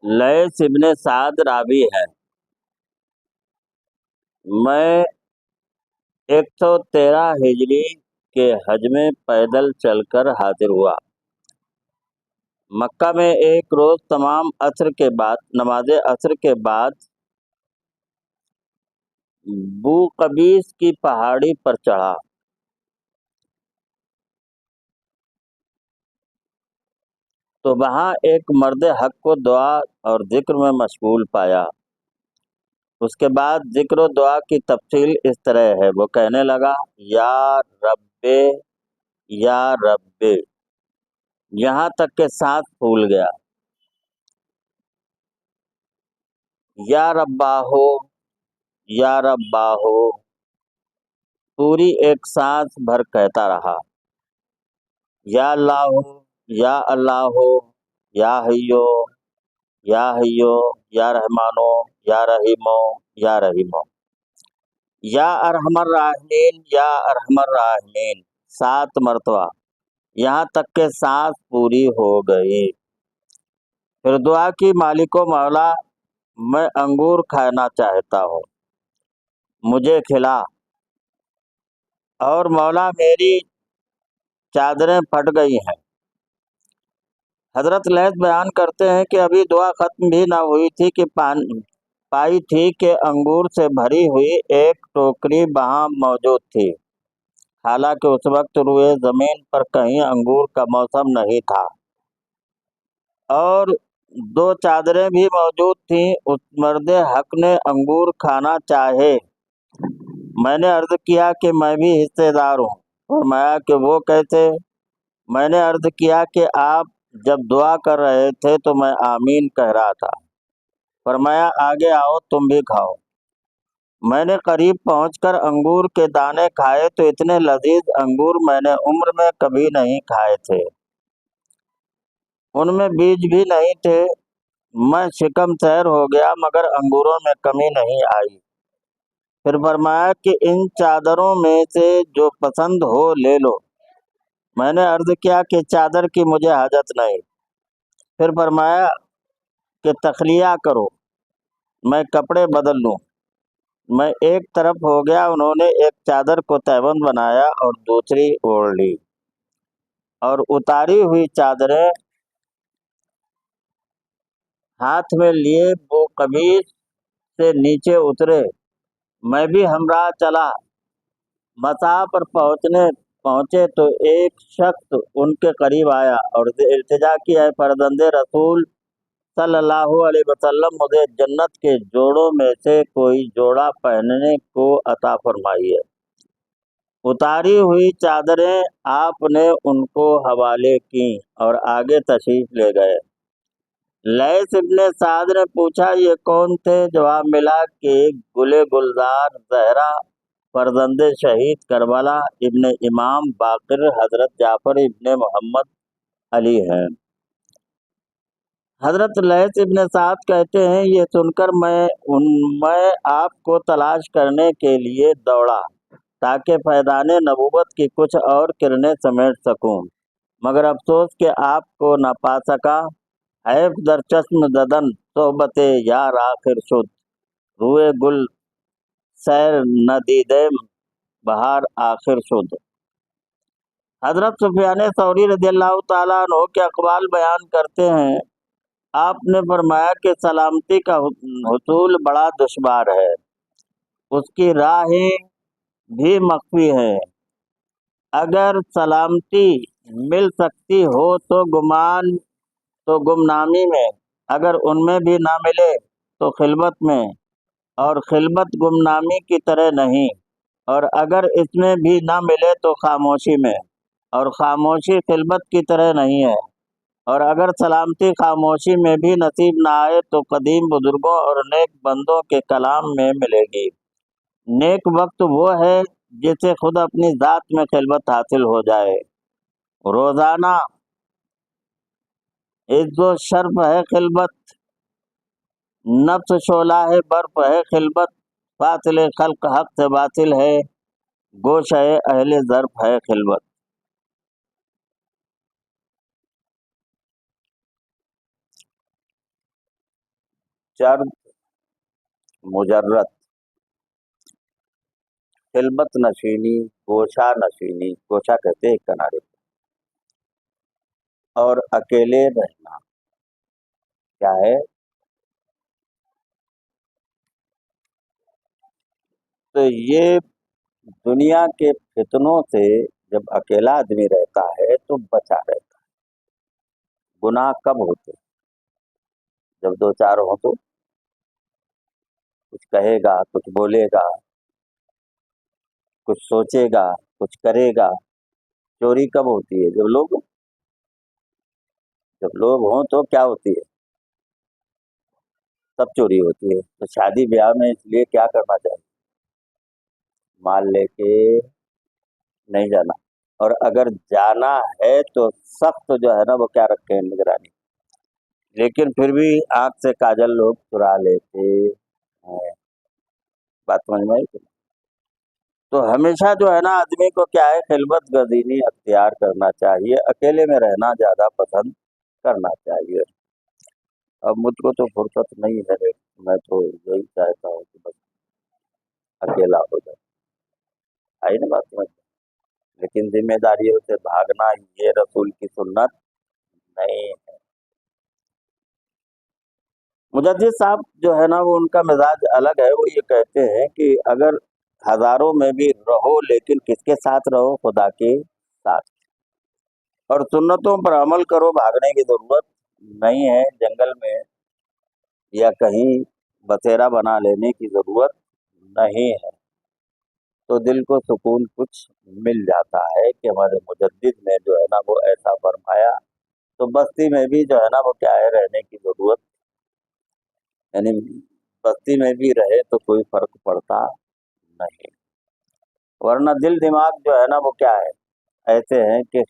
Lace इब्न साद रावी है। मैं 113 हिजरी के हज में पैदल चलकर हाजिर हुआ। मक्का में एक रोज तमाम नमाज असर के बाद बुकबीस की पहाड़ी पर चढ़ा तो वहां एक मर्द हक को दुआ और जिक्र में मशगूल पाया। उसके बाद जिक्र और दुआ की तफसील इस तरह है। वो कहने लगा, या रब्बे, या रब्बे, यहाँ तक के सांस फूल गया। या रब्बाहो, या रब्बाहो, पूरी एक सांस भर कहता रहा। या अल्लाहो, या अल्लाहो, या हय्यो, या हय्यो, या रहमानो, या रहीमो, या रहीमो, या अरहमर राहिमीन, या अरहमर राहिमीन, 7 मरतबा, यहाँ तक के सांस पूरी हो गई। फिर दुआ की, मालिको मौला, मैं अंगूर खाना चाहता हूँ, मुझे खिला। और मौला, मेरी चादरें फट गई हैं। हजरत लैथ बयान करते हैं कि अभी दुआ खत्म भी ना हुई थी कि पाई थी कि अंगूर से भरी हुई एक टोकरी वहां मौजूद थी। हालांकि उस वक्त रुए जमीन पर कहीं अंगूर का मौसम नहीं था और 2 चादरें भी मौजूद थीं। उस मर्द हक ने अंगूर खाना चाहे। मैंने अर्ज किया कि मैं भी हिस्सेदार हूँ। फरमाया कि वो कैसे? मैंने अर्ज किया कि आप जब दुआ कर रहे थे तो मैं आमीन कह रहा था। फरमाया, आगे आओ, तुम भी खाओ। मैंने करीब पहुंचकर अंगूर के दाने खाए तो इतने लजीज अंगूर मैंने उम्र में कभी नहीं खाए थे। उनमें बीज भी नहीं थे। मैं शिकम सैर हो गया मगर अंगूरों में कमी नहीं आई। फिर फरमाया कि इन चादरों में से जो पसंद हो ले लो। मैंने अर्ज किया कि चादर की मुझे हाजत नहीं। फिर फरमाया कि तखलिया करो, मैं कपड़े बदल लूं। मैं एक तरफ हो गया। उन्होंने एक चादर को तैबंद बनाया और दूसरी ओढ़ ली और उतारी हुई चादरें हाथ में लिए वो कमीज से नीचे उतरे। मैं भी हमराह चला। मसा पर पहुंचे तो एक शख्स उनके करीब आया और इल्तिजा की, है फरजंदे रसूल सल्लल्लाहु अलैहि वसल्लम, मुझे जन्नत के जोड़ों में से कोई जोड़ा पहनने को अता फरमाइए। उतारी हुई चादरें आपने उनको हवाले की और आगे तशरीफ ले गए। लैस इब्ने साद ने पूछा, ये कौन थे? जवाब मिला कि गुले गुलजार जहरा फरजंदे शहीद करबला इब्ने इमाम बाकिर हजरत जाफर इब्ने मोहम्मद अली हैं। हजरत लैस इब्ने साद कहते हैं, ये सुनकर मैं आपको तलाश करने के लिए दौड़ा ताकि फैदाने नबूवत की कुछ और किरणें समेट सकूं, मगर अफसोस कि आपको न पा सका। हैफ दर चश्म ददन सोहबते यार आखिर शुद, रुए गुल सैर न दीदे बहार आखिर शुद। हजरत सुफियान सौरी रज़ियल्लाहु ताला अन्हु के अक़वाल बयान करते हैं, आपने फरमाया कि सलामती का हुसूल बड़ा दुश्वार है, उसकी राहें भी मख्फी है। अगर सलामती मिल सकती हो तो गुमनामी में, अगर उनमें भी ना मिले तो खिलबत में, और खिलबत गुमनामी की तरह नहीं, और अगर इसमें भी ना मिले तो खामोशी में, और खामोशी खिलबत की तरह नहीं है। और अगर सलामती खामोशी में भी नसीब ना आए तो कदीम बुजुर्गों और नेक बंदों के कलाम में मिलेगी। नेक वक्त वो है जिसे खुद अपनी जात में खिलबत हासिल हो जाए। रोजाना इज्जो शर्फ है खिलबत, नफ्स शोला है बर्फ है खिलबत, फासिल खल्क हक से बातिल है, गोश है अहले ज़र्फ है खिलबत। चर्द मुजर्रद, खिलबत नशीनी, गोशा नशीनी, गोशा कहते हैं एक किनारे पे, और अकेले रहना क्या है? तो ये दुनिया के फितनों से जब अकेला आदमी रहता है तो बचा रहता है। गुनाह कब होते? जब दो चार हो तो कुछ कहेगा, कुछ बोलेगा, कुछ सोचेगा, कुछ करेगा। चोरी कब होती है? जब लोग हों तो क्या होती है? तब चोरी होती है। तो शादी ब्याह में इसलिए क्या करना चाहिए? माल लेके नहीं जाना, और अगर जाना है तो सख्त जो है ना वो क्या रखे हैं? निगरानी। लेकिन फिर भी आंख से काजल लोग चुरा लेते हैं। बात समझ में आई? तो हमेशा जो है ना आदमी को क्या है? खिलवत गर्दीनी अख्तियार करना चाहिए, अकेले में रहना ज्यादा पसंद करना चाहिए। अब मुझको तो फुर्सत नहीं है, मैं तो यही चाहता हूँ कि बस अकेला हो जाए। आई ना बात समझ में? लेकिन जिम्मेदारियों से भागना ये रसूल की सुन्नत नहीं है। मुजद्दिद साहब जो है ना वो उनका मिजाज अलग है। वो ये कहते हैं कि अगर हजारों में भी रहो लेकिन किसके साथ रहो? खुदा के साथ। और सुन्नतों पर अमल करो, भागने की जरूरत नहीं है। जंगल में या कहीं बसेरा बना लेने की जरूरत नहीं है। तो दिल को सुकून कुछ मिल जाता है कि हमारे मुजद्दिद ने जो है ना वो ऐसा फरमाया। तो बस्ती में भी जो है ना वो क्या है? रहने की जरूरत, यानी बस्ती में भी रहे तो कोई फर्क पड़ता नहीं। वरना दिल दिमाग जो है ना वो क्या है? ऐसे हैं कि